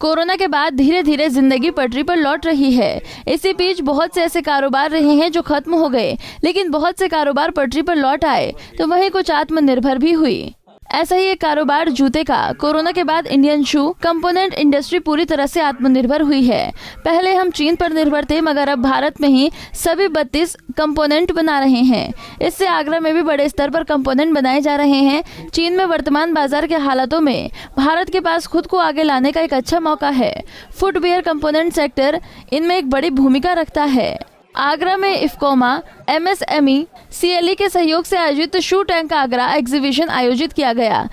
Corona के बाद धीरे धीरे जिंदगी पटरी पर लौट रही है। इसी बीच बहुत से ऐसे कारोबार रहे हैं जो खत्म हो गए, लेकिन बहुत से कारोबार पटरी पर लौट आए तो वहीं कुछ आत्मनिर्भर भी हुई। ऐसा ही एक कारोबार जूते का। कोरोना के बाद इंडियन शू कंपोनेंट इंडस्ट्री पूरी तरह से आत्मनिर्भर हुई है। पहले हम चीन पर निर्भर थे, मगर अब भारत में ही सभी 32 कंपोनेंट बना रहे हैं। इससे आगरा में भी बड़े स्तर पर कंपोनेंट बनाए जा रहे हैं। चीन में वर्तमान बाजार के हालातों में भारत के पास खुद को आगे लाने का एक अच्छा मौका है। फुटवियर कंपोनेंट सेक्टर इनमें एक बड़ी भूमिका रखता है। आगरा में इफ्कोमा, MSME, CLE के सहयोग से आयोजित शू टैंक आगरा एग्जीबिशन आयोजित किया गया,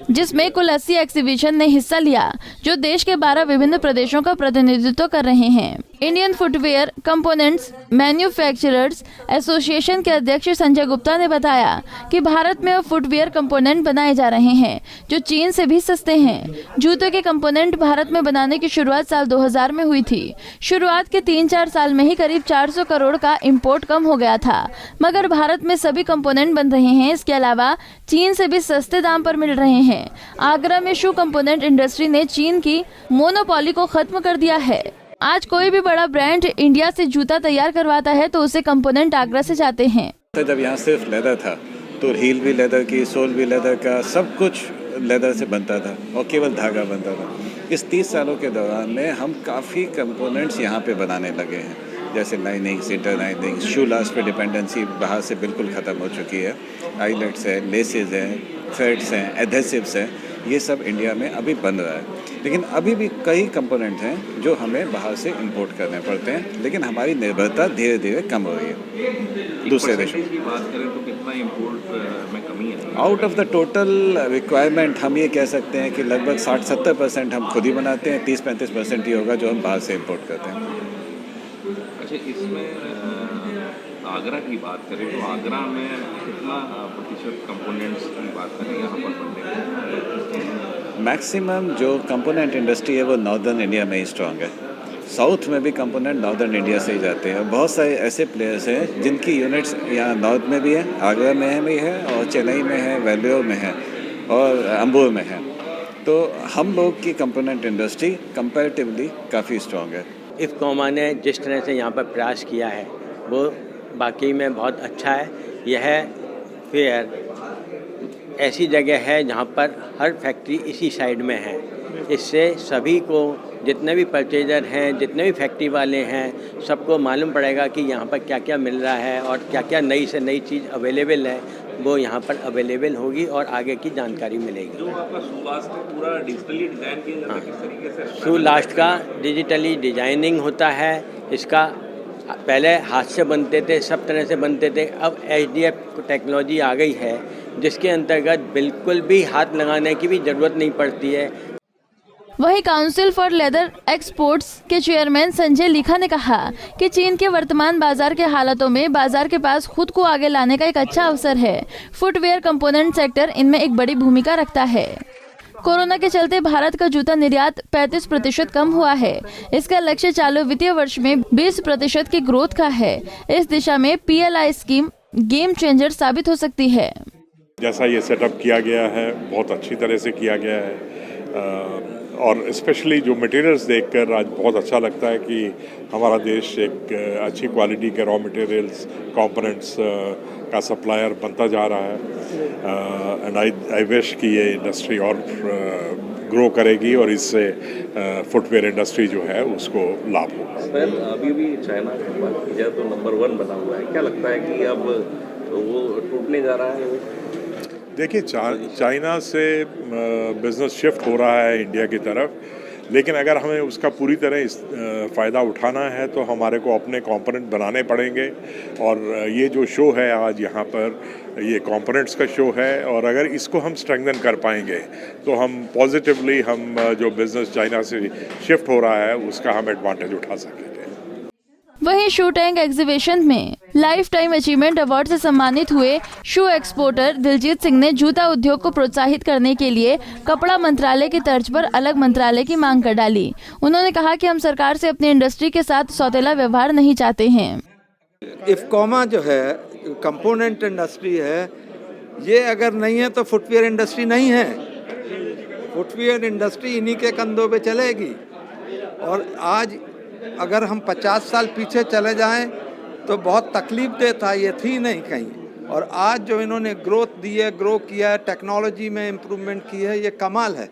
जिसमें कुल 80 एग्जीबिशन ने हिस्सा लिया, जो देश के 12 विभिन्न प्रदेशों का प्रतिनिधित्व कर रहे हैं। Indian footwear components manufacturers association के अध्यक्ष संजय गुप्ता ने बताया कि भारत में अब फुटवेयर कंपोनेंट बनाए जा रहे हैं, जो चीन से भी सस्ते हैं। जूतों के कंपोनेंट भारत में बनाने की शुरुआत साल 2000 में हुई थी। शुरुआत के 3-4 साल में ही करीब 400 करोड़ का इम्पोर्ट कम हो गया था, मगर भारत में सभी कंपोनेंट बन रहे हैं। इसके अलावा चीन से भी सस्ते दाम पर मिल रहे हैं। आगरा में शू कंपोनेंट इंडस्ट्री ने चीन की मोनोपोली को खत्म कर दिया है। आज कोई भी बड़ा ब्रांड इंडिया से जूता तैयार करवाता है तो उसे कंपोनेंट आगरा से जाते हैं। जब यहाँ सिर्फ लेदर था तो हील भी लेदर की, सोल भी लेदर का, सब कुछ लेदर से बनता था और केवल धागा बनता था। इस 30 सालों के दौरान में हम काफ़ी कंपोनेंट्स यहाँ पे बनाने लगे हैं, जैसे लाइनिंग, सीटर लाइनिंग, शू लास्ट पे डिपेंडेंसी बाहर से बिल्कुल ख़त्म हो चुकी है। आईलेट्स है, लेसेस हैं, थ्रेड्स हैं, एडहेसिव्स हैं, ये सब इंडिया में अभी बन रहा है। लेकिन अभी भी कई कंपोनेंट हैं जो हमें बाहर से इंपोर्ट करने पड़ते हैं, लेकिन हमारी निर्भरता धीरे धीरे कम हो रही है दूसरे देशों की बात करें तो कितना इंपोर्ट में कमी है? Out of the total requirement हम ये कह सकते हैं कि लगभग 60-70% हम खुद ही बनाते हैं, 30-35% ही होगा जो हम बाहर से इंपोर्ट करते हैं। अच्छा, इसमें आगरा की बात करें तो आगरा में कितना प्रतिशत कंपोनेंट्स की बात करें यहाँ पर बनने में? मैक्सिमम जो कंपोनेंट इंडस्ट्री है वो नॉर्दर्न इंडिया में ही स्ट्रॉन्ग है। साउथ में भी कंपोनेंट नॉर्दर्न इंडिया से ही जाते हैं। बहुत सारे ऐसे प्लेयर्स हैं जिनकी यूनिट्स यहाँ नॉर्थ में भी है, आगरा में भी है और चेन्नई में है, वेल्लोर में है और अंबूर में है। तो हम लोग की कंपोनेंट इंडस्ट्री कंपैरेटिवली काफ़ी स्ट्रॉन्ग है। इफ्कोमा ने जिस तरह से यहाँ पर प्रयास किया है वो बाकी में बहुत अच्छा है। यह फेयर ऐसी जगह है जहाँ पर हर फैक्ट्री इसी साइड में है। इससे सभी को, जितने भी परचेजर हैं, जितने भी फैक्ट्री वाले हैं, सबको मालूम पड़ेगा कि यहाँ पर क्या क्या मिल रहा है और क्या क्या नई से नई चीज़ अवेलेबल है, वो यहाँ पर अवेलेबल होगी और आगे की जानकारी मिलेगी। जो आपका शू लास्ट पूरा डिजिटली डिज़ाइन किया जाता है, किस तरीके से? शू लास्ट का डिजिटली डिजाइनिंग होता है। इसका पहले हाथ से बनते थे, सब तरह से बनते थे। अब HDF टेक्नोलॉजी आ गई है जिसके अंतर्गत बिल्कुल भी हाथ लगाने की भी ज़रूरत नहीं पड़ती है। वहीं काउंसिल फॉर लेदर एक्सपोर्ट्स के चेयरमैन संजय लिखा ने कहा कि चीन के वर्तमान बाजार के हालातों में बाजार के पास खुद को आगे लाने का एक अच्छा अवसर है। फुटवेयर कंपोनेंट सेक्टर इनमें एक बड़ी भूमिका रखता है। कोरोना के चलते भारत का जूता निर्यात 35% कम हुआ है। इसका लक्ष्य चालू वित्तीय वर्ष में 20% की ग्रोथ का है। इस दिशा में PLI स्कीम गेम चेंजर साबित हो सकती है। जैसा ये सेटअप किया गया है बहुत अच्छी तरह से किया गया है और स्पेशली जो मटेरियल्स देखकर आज बहुत अच्छा लगता है कि हमारा देश एक अच्छी क्वालिटी के रॉ मटेरियल्स, कंपोनेंट्स का सप्लायर बनता जा रहा है। एंड आई विश कि ये इंडस्ट्री और ग्रो करेगी और इससे फुटवेयर इंडस्ट्री जो है उसको लाभ होगा। सर, अभी भी चाइना की बात की जाए तो नंबर 1 बना हुआ है। क्या लगता है कि अब वो टूटने जा रहा है? देखिए, चाइना से बिज़नेस शिफ्ट हो रहा है इंडिया की तरफ, लेकिन अगर हमें उसका पूरी तरह फ़ायदा उठाना है तो हमारे को अपने कंपोनेंट बनाने पड़ेंगे। और ये जो शो है आज यहाँ पर, ये कंपोनेंट्स का शो है और अगर इसको हम स्ट्रेंथन कर पाएंगे तो हम पॉजिटिवली हम जो बिज़नेस चाइना से शिफ्ट हो रहा है उसका हम एडवांटेज उठा सकेंगे। वहीं शू टैंक एग्जीबिशन में लाइफ टाइम अचीवमेंट अवार्ड से सम्मानित हुए शू एक्सपोर्टर दिलजीत सिंह ने जूता उद्योग को प्रोत्साहित करने के लिए कपड़ा मंत्रालय की तर्ज पर अलग मंत्रालय की मांग कर डाली। उन्होंने कहा कि हम सरकार से अपनी इंडस्ट्री के साथ सौतेला व्यवहार नहीं चाहते हैं। इफ्कोमा जो है कंपोनेंट इंडस्ट्री है, ये अगर नहीं है तो फुटवियर इंडस्ट्री नहीं है। फुटवियर इंडस्ट्री इन्हीं के कंधों पे चलेगी। और आज अगर हम 50 साल पीछे चले जाएं तो बहुत तकलीफ दे था, ये थी नहीं कहीं। और आज जो इन्होंने ग्रोथ दी है, ग्रो किया है, टेक्नोलॉजी में इम्प्रूवमेंट की है, ये कमाल है।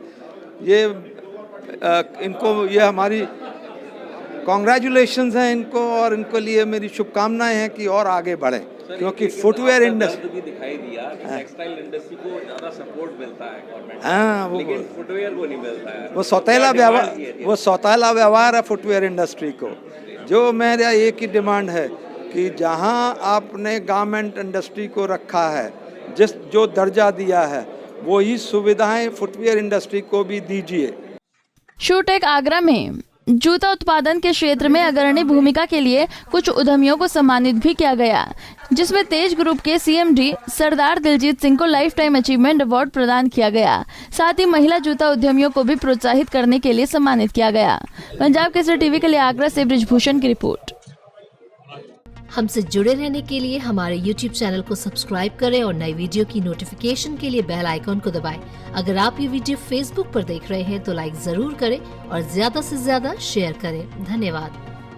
ये इनको, ये हमारी कॉन्ग्रेचुलेशंस हैं इनको, और इनके लिए मेरी शुभकामनाएं हैं कि और आगे बढ़ें, क्योंकि फुटवेयर इंडस्ट्री भी दिखाई दिया कि टेक्सटाइल इंडस्ट्री को ज़्यादा सपोर्ट मिलता है गवर्नमेंट, हाँ, लेकिन फुटवेयर को नहीं मिलता है। वो सौतेला व्यवहार है फुटवेयर इंडस्ट्री को। जो मेरा एक ही डिमांड है कि जहां आपने गारमेंट इंडस्ट्री को रखा है, जो दर्जा दिया है, वही सुविधाएं फुटवेयर इंडस्ट्री को भी दीजिए। शूटेक आगरा में जूता उत्पादन के क्षेत्र में अग्रणी भूमिका के लिए कुछ उद्यमियों को सम्मानित भी किया गया, जिसमें तेज ग्रुप के CMD सरदार दिलजीत सिंह को लाइफ टाइम अचीवमेंट अवार्ड प्रदान किया गया। साथ ही महिला जूता उद्यमियों को भी प्रोत्साहित करने के लिए सम्मानित किया गया। पंजाब केसरी टीवी के लिए आगरा से ब्रिजभूषण की रिपोर्ट। हमसे जुड़े रहने के लिए हमारे YouTube चैनल को सब्सक्राइब करें और नई वीडियो की नोटिफिकेशन के लिए बेल आइकॉन को दबाएं। अगर आप ये वीडियो Facebook पर देख रहे हैं तो लाइक जरूर करें और ज्यादा से ज्यादा शेयर करें। धन्यवाद।